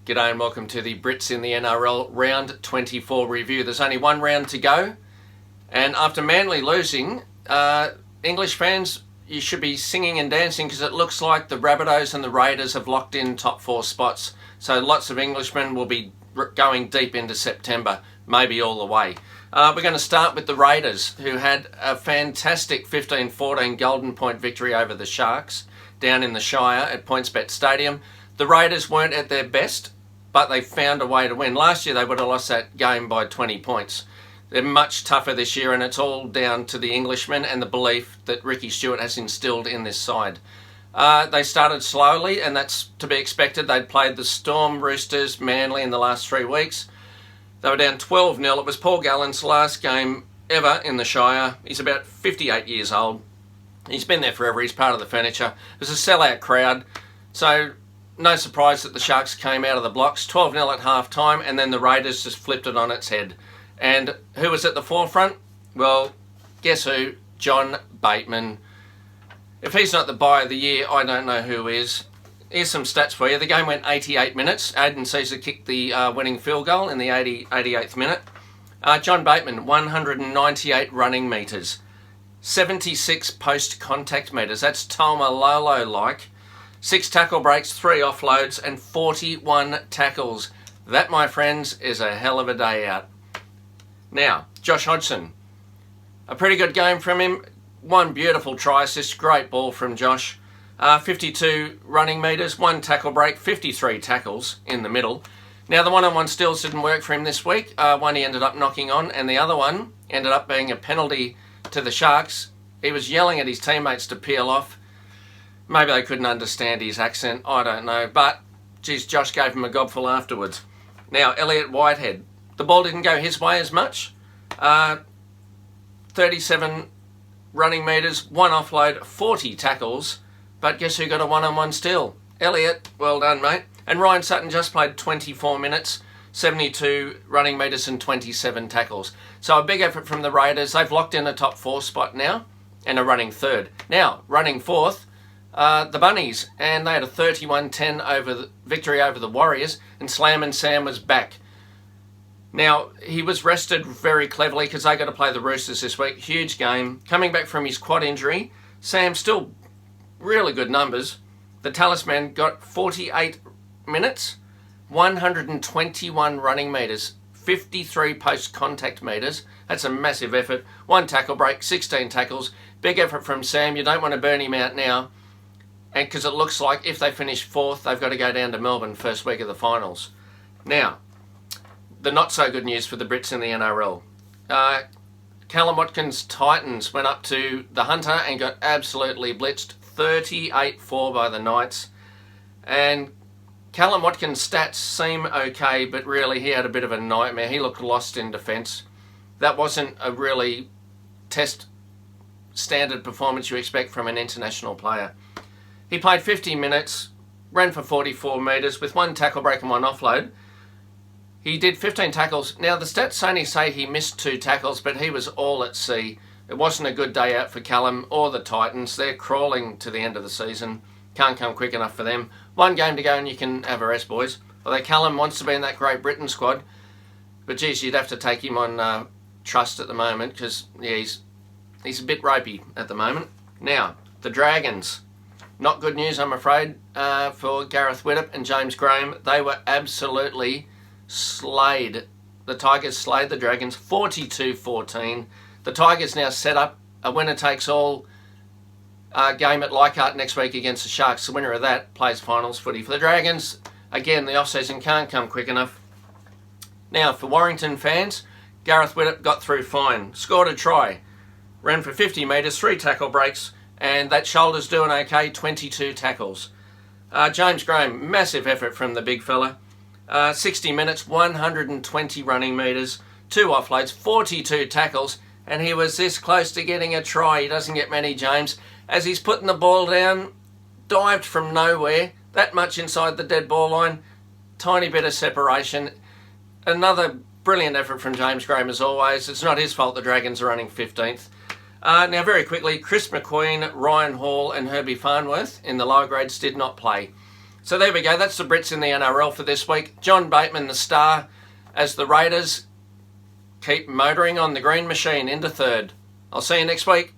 G'day and welcome to the Brits in the NRL Round 24 review. There's only one round to go, and after Manly losing, English fans, you should be singing and dancing because it looks like the Rabbitohs and the Raiders have locked in top 4 spots. So lots of Englishmen will be going deep into September, maybe all the way. We're going to start with the Raiders, who had a fantastic 15-14 Golden Point victory over the Sharks down in the Shire at PointsBet Stadium. The Raiders weren't at their best, but they found a way to win. Last year they would have lost that game by 20 points. They're much tougher this year, and it's all down to the Englishmen and the belief that Ricky Stuart has instilled in this side. They started slowly, and that's to be expected. They'd played the Storm, Roosters, Manly in the last 3 weeks. They were down 12-0. It was Paul Gallen's last game ever in the Shire. He's about 58 years old. He's been there forever. He's part of the furniture. It was a sellout crowd. So no surprise that the Sharks came out of the blocks. 12-0 at half-time, and then the Raiders just flipped it on its head. And who was at the forefront? Well, guess who? John Bateman. If he's not the buy of the year, I don't know who is. Here's some stats for you. The game went 88 minutes. Aidan Caesar kicked the winning field goal in the 88th minute. John Bateman, 198 running metres. 76 post-contact metres. That's Toma Lolo-like. 6 tackle breaks, 3 offloads, and 41 tackles. That, my friends, is a hell of a day out. Now, Josh Hodgson. A pretty good game from him. One beautiful try assist. Great ball from Josh. 52 running metres, 1 tackle break, 53 tackles in the middle. Now, the one-on-one steals didn't work for him this week. One he ended up knocking on, and the other one ended up being a penalty to the Sharks. He was yelling at his teammates to peel off. Maybe they couldn't understand his accent, I don't know. But, geez, Josh gave him a gobful afterwards. Now, Elliott Whitehead. The ball didn't go his way as much. 37 running metres, 1 offload, 40 tackles. But guess who got a one-on-one steal? Elliott, well done, mate. And Ryan Sutton just played 24 minutes, 72 running metres and 27 tackles. So a big effort from the Raiders. They've locked in a top 4 spot now and are running 3rd. Now, running 4th, the Bunnies, and they had a 31-10 victory over the Warriors, and Slam and Sam was back. Now, he was rested very cleverly because they got to play the Roosters this week. Huge game. Coming back from his quad injury, Sam still really good numbers. The Talisman got 48 minutes, 121 running metres, 53 post-contact metres. That's a massive effort. 1 tackle break, 16 tackles. Big effort from Sam. You don't want to burn him out now. And because it looks like if they finish 4th, they've got to go down to Melbourne first week of the finals. Now, the not so good news for the Brits in the NRL. Callum Watkins' Titans went up to the Hunter and got absolutely blitzed. 38-4 by the Knights. And Callum Watkins' stats seem okay, but really he had a bit of a nightmare. He looked lost in defence. That wasn't a really test standard performance you expect from an international player. He played 50 minutes, ran for 44 metres with 1 tackle break and 1 offload. He did 15 tackles. Now, the stats only say he missed 2 tackles, but he was all at sea. It wasn't a good day out for Callum or the Titans. They're crawling to the end of the season. Can't come quick enough for them. 1 game to go and you can have a rest, boys. Although Callum wants to be in that Great Britain squad. But, geez, you'd have to take him on trust at the moment because, yeah, he's a bit ropey at the moment. Now, the Dragons. Not good news, I'm afraid, for Gareth Widdop and James Graham. They were absolutely slayed. The Tigers slayed the Dragons 42-14. The Tigers now set up a winner-takes-all game at Leichhardt next week against the Sharks. The winner of that plays finals footy. For the Dragons, again, the off-season can't come quick enough. Now, for Warrington fans, Gareth Widdop got through fine. Scored a try. Ran for 50 metres, 3 tackle breaks, and that shoulder's doing okay, 22 tackles. James Graham, massive effort from the big fella. 60 minutes, 120 running metres, 2 offloads, 42 tackles, and he was this close to getting a try. He doesn't get many, James. As he's putting the ball down, dived from nowhere, that much inside the dead ball line, tiny bit of separation. Another brilliant effort from James Graham as always. It's not his fault the Dragons are running 15th. Now, very quickly, Chris McQueen, Ryan Hall and Herbie Farnworth in the lower grades did not play. So there we go. That's the Brits in the NRL for this week. John Bateman, the star, as the Raiders keep motoring on the green machine into third. I'll see you next week.